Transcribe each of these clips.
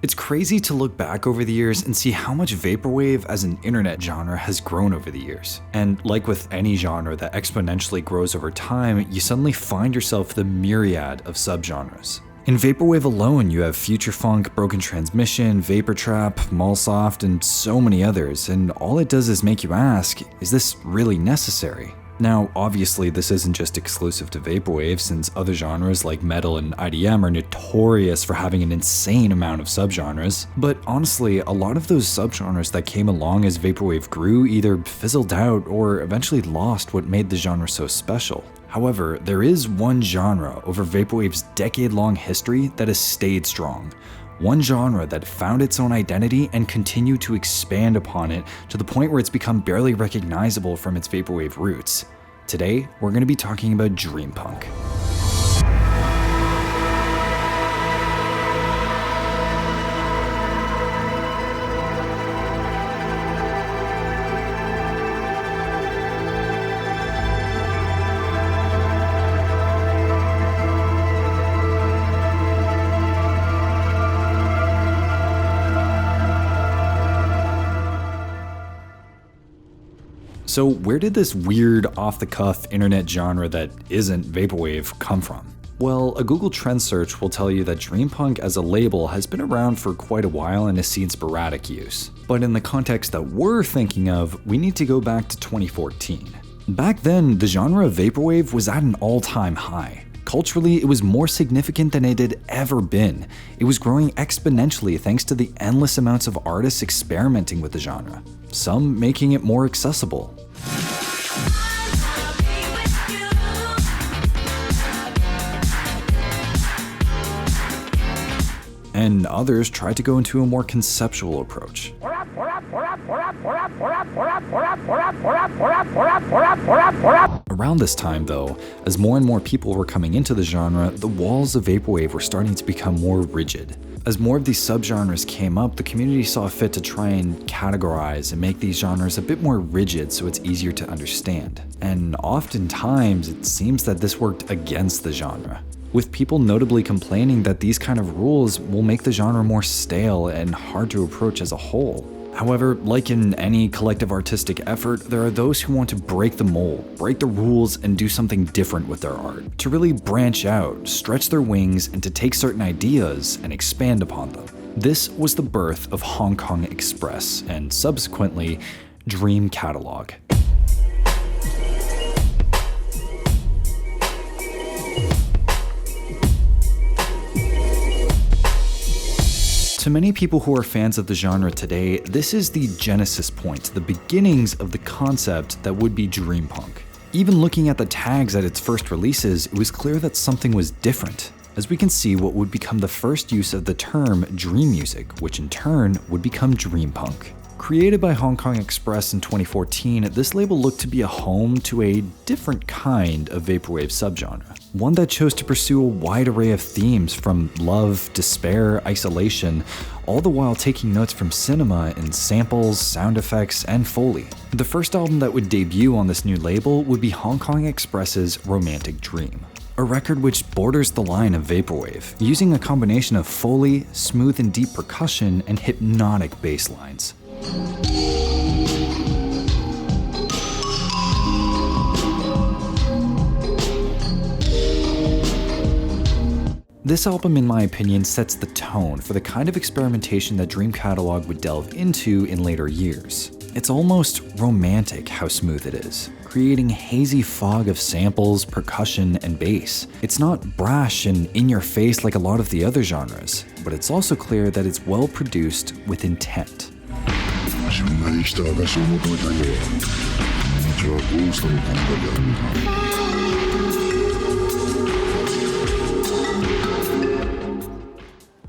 It's crazy to look back over the years and see how much Vaporwave as an internet genre has grown over the years. And like with any genre that exponentially grows over time, you suddenly find yourself the myriad of subgenres. In Vaporwave alone, you have future funk, broken transmission, vapor trap, mallsoft, and so many others, and all it does is make you ask, is this really necessary? Now, obviously, this isn't just exclusive to Vaporwave, since other genres like metal and IDM are notorious for having an insane amount of subgenres, but honestly, a lot of those subgenres that came along as Vaporwave grew either fizzled out or eventually lost what made the genre so special. However, there is one genre over Vaporwave's decade-long history that has stayed strong. One genre that found its own identity and continued to expand upon it to the point where it's become barely recognizable from its Vaporwave roots. Today, we're going to be talking about Dreampunk. So where did this weird, off-the-cuff internet genre that isn't Vaporwave come from? Well, a Google Trends search will tell you that Dreampunk as a label has been around for quite a while and has seen sporadic use. But in the context that we're thinking of, we need to go back to 2014. Back then, the genre of Vaporwave was at an all-time high. Culturally, it was more significant than it had ever been. It was growing exponentially thanks to the endless amounts of artists experimenting with the genre, some making it more accessible. And others tried to go into a more conceptual approach. Around this time, though, as more and more people were coming into the genre, the walls of Vaporwave were starting to become more rigid. As more of these subgenres came up, the community saw fit to try and categorize and make these genres a bit more rigid so it's easier to understand. And oftentimes, it seems that this worked against the genre, with people notably complaining that these kind of rules will make the genre more stale and hard to approach as a whole. However, like in any collective artistic effort, there are those who want to break the mold, break the rules, and do something different with their art, to really branch out, stretch their wings, and to take certain ideas and expand upon them. This was the birth of Hong Kong Express, and subsequently, Dream Catalog. To many people who are fans of the genre today, this is the genesis point, the beginnings of the concept that would be Dreampunk. Even looking at the tags at its first releases, it was clear that something was different, as we can see what would become the first use of the term dream music, which in turn would become Dreampunk. Created by Hong Kong Express in 2014, this label looked to be a home to a different kind of Vaporwave subgenre. One that chose to pursue a wide array of themes from love, despair, isolation, all the while taking notes from cinema in samples, sound effects, and Foley. The first album that would debut on this new label would be Hong Kong Express's Romantic Dream, a record which borders the line of Vaporwave, using a combination of Foley, smooth and deep percussion, and hypnotic bass lines. This album, in my opinion, sets the tone for the kind of experimentation that Dream Catalog would delve into in later years. It's almost romantic how smooth it is, creating a hazy fog of samples, percussion, and bass. It's not brash and in-your-face like a lot of the other genres, but it's also clear that it's well produced with intent.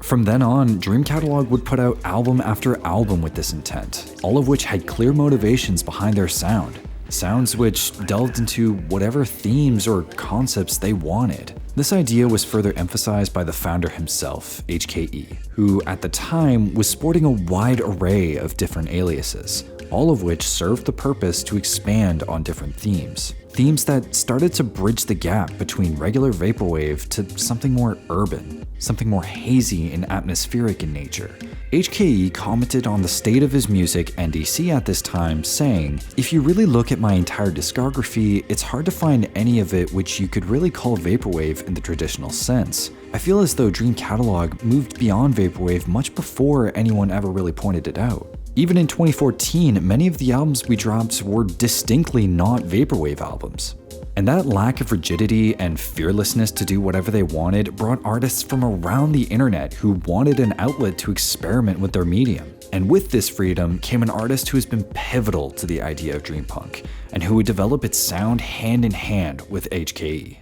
From then on, Dream Catalog would put out album after album with this intent, all of which had clear motivations behind their sound. Sounds which delved into whatever themes or concepts they wanted. This idea was further emphasized by the founder himself, HKE, who at the time was sporting a wide array of different aliases, all of which served the purpose to expand on different themes. themes that started to bridge the gap between regular vaporwave to something more urban, something more hazy and atmospheric in nature. HKE commented on the state of his music NDC at this time, saying, "If you really look at my entire discography, it's hard to find any of it which you could really call vaporwave in the traditional sense. I feel as though Dream Catalog moved beyond vaporwave much before anyone ever really pointed it out. Even in 2014, many of the albums we dropped were distinctly not vaporwave albums." And that lack of rigidity and fearlessness to do whatever they wanted brought artists from around the internet who wanted an outlet to experiment with their medium. And with this freedom came an artist who has been pivotal to the idea of Dreampunk, and who would develop its sound hand in hand with HKE.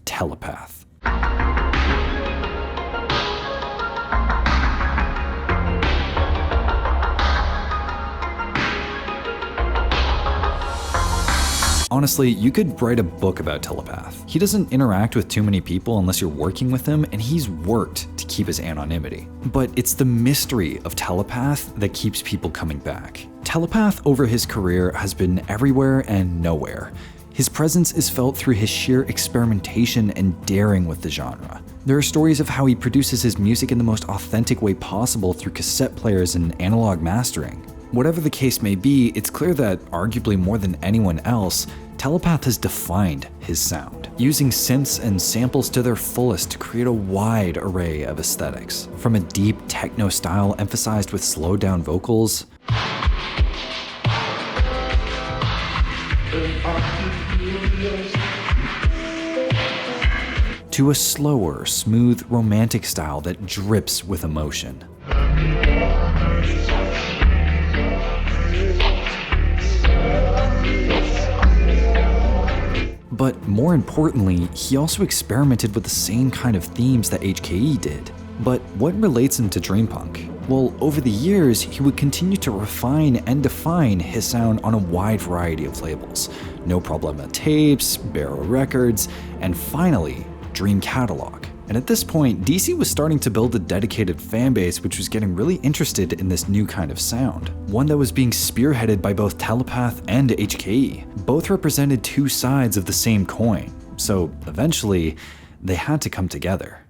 Telepath. Honestly, you could write a book about Telepath. He doesn't interact with too many people unless you're working with him, and he's worked to keep his anonymity. But it's the mystery of Telepath that keeps people coming back. Telepath over his career has been everywhere and nowhere. His presence is felt through his sheer experimentation and daring with the genre. There are stories of how he produces his music in the most authentic way possible through cassette players and analog mastering. Whatever the case may be, it's clear that, arguably more than anyone else, Telepath has defined his sound, using synths and samples to their fullest to create a wide array of aesthetics. From a deep techno style emphasized with slowed down vocals, to a slower, smooth, romantic style that drips with emotion. But more importantly, he also experimented with the same kind of themes that HKE did. But what relates him to Dreampunk? Well, over the years, he would continue to refine and define his sound on a wide variety of labels. No Problema Tapes, Barrel Records, and finally, Dream Catalog. And at this point, DC was starting to build a dedicated fanbase which was getting really interested in this new kind of sound. One that was being spearheaded by both Telepath and HKE. Both represented two sides of the same coin, so eventually, they had to come together.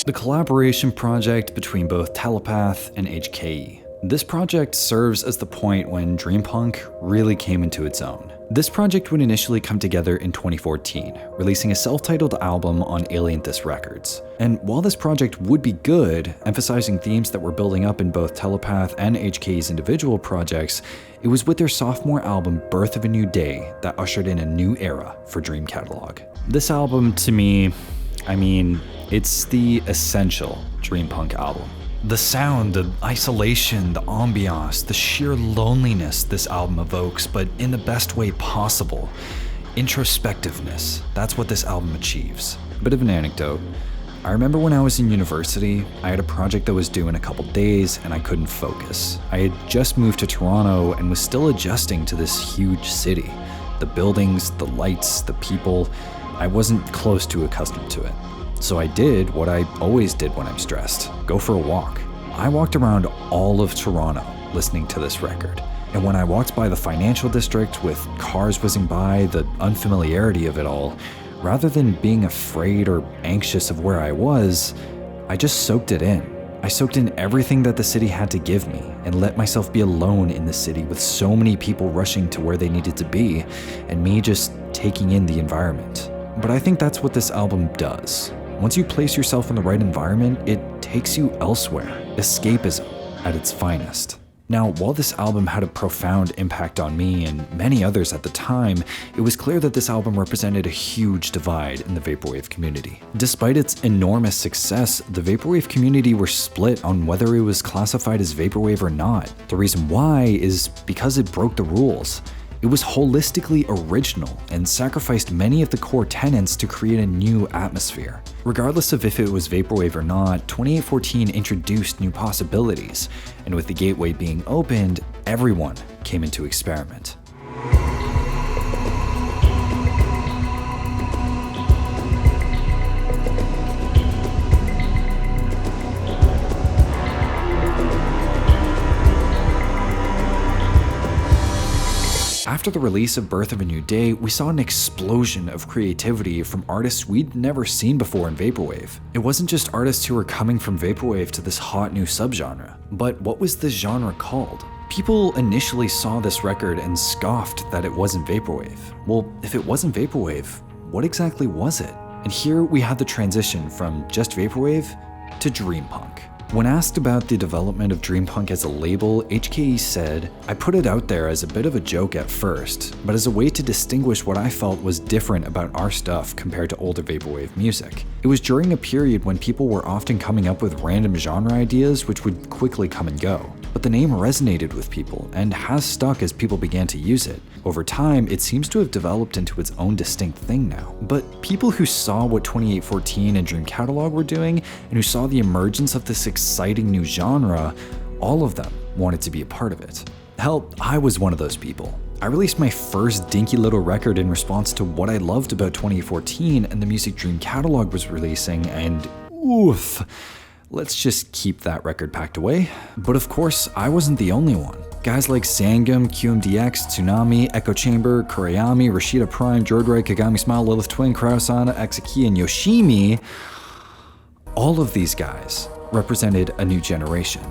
The collaboration project between both Telepath and HKE. This project serves as the point when Dreampunk really came into its own. This project would initially come together in 2014, releasing a self-titled album on Alienthus Records. And while this project would be good, emphasizing themes that were building up in both Telepath and HKE's individual projects, it was with their sophomore album Birth of a New Day that ushered in a new era for Dream Catalog. This album, to me, it's the essential Dreampunk album. The sound, the isolation, the ambiance, the sheer loneliness this album evokes, but in the best way possible. Introspectiveness, that's what this album achieves. A bit of an anecdote. I remember when I was in university, I had a project that was due in a couple days and I couldn't focus. I had just moved to Toronto and was still adjusting to this huge city. The buildings, the lights, the people, I wasn't close to accustomed to it. So I did what I always did when I'm stressed, go for a walk. I walked around all of Toronto listening to this record. And when I walked by the financial district with cars whizzing by, the unfamiliarity of it all, rather than being afraid or anxious of where I was, I just soaked it in. I soaked in everything that the city had to give me and let myself be alone in the city with so many people rushing to where they needed to be and me just taking in the environment. But I think that's what this album does. Once you place yourself in the right environment, it takes you elsewhere. Escapism at its finest. Now, while this album had a profound impact on me and many others at the time, it was clear that this album represented a huge divide in the Vaporwave community. Despite its enormous success, the Vaporwave community were split on whether it was classified as Vaporwave or not. The reason why is because it broke the rules. It was holistically original and sacrificed many of the core tenets to create a new atmosphere. Regardless of if it was Vaporwave or not, 2814 introduced new possibilities, and with the gateway being opened, everyone came into experiment. After the release of Birth of a New Day, we saw an explosion of creativity from artists we'd never seen before in Vaporwave. It wasn't just artists who were coming from Vaporwave to this hot new subgenre, but what was this genre called? People initially saw this record and scoffed that it wasn't Vaporwave. Well, if it wasn't Vaporwave, what exactly was it? And here we had the transition from just Vaporwave to Dreampunk. When asked about the development of Dreampunk as a label, HKE said, "I put it out there as a bit of a joke at first, but as a way to distinguish what I felt was different about our stuff compared to older Vaporwave music. It was during a period when people were often coming up with random genre ideas which would quickly come and go. But the name resonated with people and has stuck as people began to use it. Over time, it seems to have developed into its own distinct thing now. But people who saw what 2814 and Dream Catalog were doing and who saw the emergence of this exciting new genre, all of them wanted to be a part of it. Hell, I was one of those people. I released my first dinky little record in response to what I loved about 2014 and the music Dream Catalog was releasing, and oof. Let's just keep that record packed away. But of course, I wasn't the only one. Guys like Sangam, QMDX, Tsunami, Echo Chamber, Kurayami, Rashida Prime, Jordroy, Kagami Smile, Lilith Twin, Krausana, Exaki, and Yoshimi, all of these guys represented a new generation.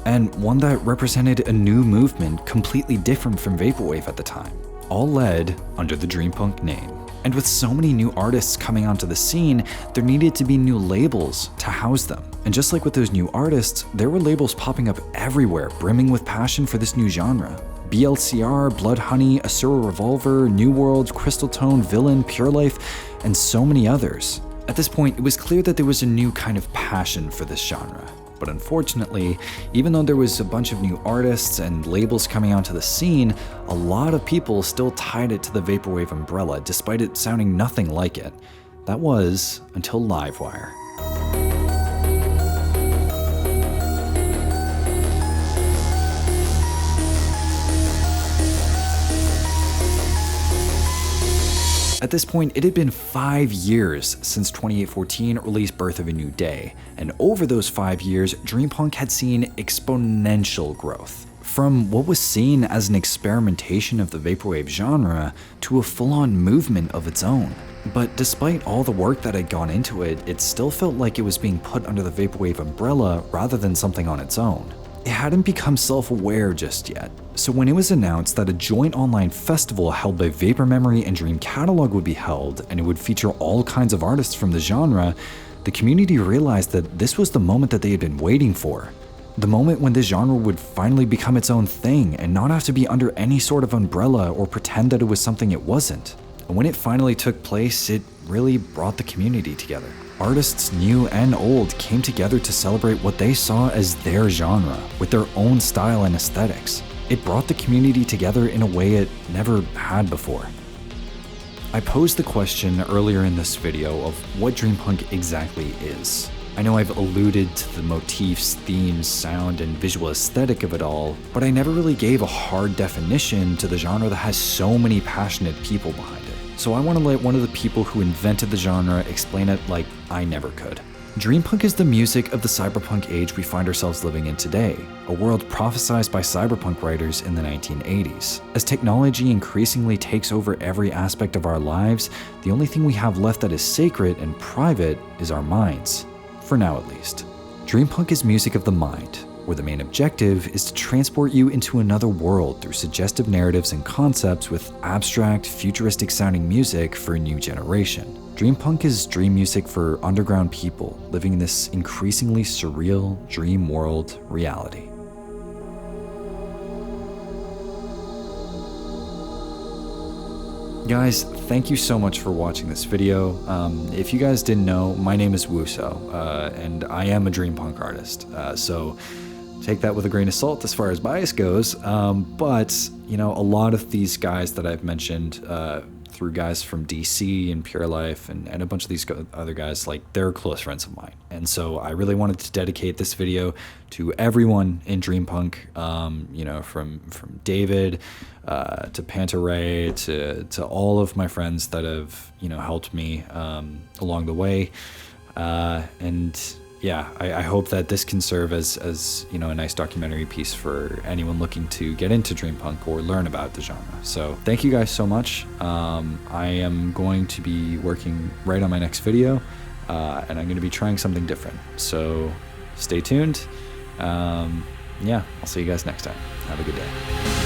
And one that represented a new movement completely different from Vaporwave at the time, all led under the Dreampunk name. And with so many new artists coming onto the scene, there needed to be new labels to house them. And just like with those new artists, there were labels popping up everywhere, brimming with passion for this new genre. BLCR, Blood Honey, Asura Revolver, New World, Crystal Tone, Villain, Pure Life, and so many others. At this point, it was clear that there was a new kind of passion for this genre. But unfortunately, even though there was a bunch of new artists and labels coming onto the scene, a lot of people still tied it to the Vaporwave umbrella, despite it sounding nothing like it. That was until Livewire. At this point, it had been 5 years since 2814 released Birth of a New Day, and over those 5 years, Dreampunk had seen exponential growth. From what was seen as an experimentation of the Vaporwave genre to a full-on movement of its own. But despite all the work that had gone into it, it still felt like it was being put under the Vaporwave umbrella rather than something on its own. It hadn't become self-aware just yet, so when it was announced that a joint online festival held by Vapor Memory and Dream Catalog would be held, and it would feature all kinds of artists from the genre, the community realized that this was the moment that they had been waiting for. The moment when this genre would finally become its own thing and not have to be under any sort of umbrella or pretend that it was something it wasn't. And when it finally took place, it really brought the community together. Artists new and old came together to celebrate what they saw as their genre, with their own style and aesthetics. It brought the community together in a way it never had before. I posed the question earlier in this video of what Dreampunk exactly is. I know I've alluded to the motifs, themes, sound, and visual aesthetic of it all, but I never really gave a hard definition to the genre that has so many passionate people behind it. So I want to let one of the people who invented the genre explain it like I never could. Dreampunk is the music of the cyberpunk age we find ourselves living in today, a world prophesized by cyberpunk writers in the 1980s. As technology increasingly takes over every aspect of our lives, the only thing we have left that is sacred and private is our minds. For now at least. Dreampunk is music of the mind, where the main objective is to transport you into another world through suggestive narratives and concepts with abstract, futuristic sounding music for a new generation. Dreampunk is dream music for underground people living in this increasingly surreal dream world reality. Guys, thank you so much for watching this video. If you guys didn't know, my name is Wuso, and I am a Dreampunk artist. So take that with a grain of salt as far as bias goes. But, you know, a lot of these guys that I've mentioned, through guys from DC and Pure Life and a bunch of these other guys, like, they're close friends of mine. And so I really wanted to dedicate this video to everyone in Dreampunk, you know, from David to Pantaray to all of my friends that have, you know, helped me along the way. And yeah, I hope that this can serve as you know, a nice documentary piece for anyone looking to get into Dreampunk or learn about the genre. So thank you guys so much. I am going to be working right on my next video, and I'm going to be trying something different. So stay tuned. Yeah, I'll see you guys next time. Have a good day.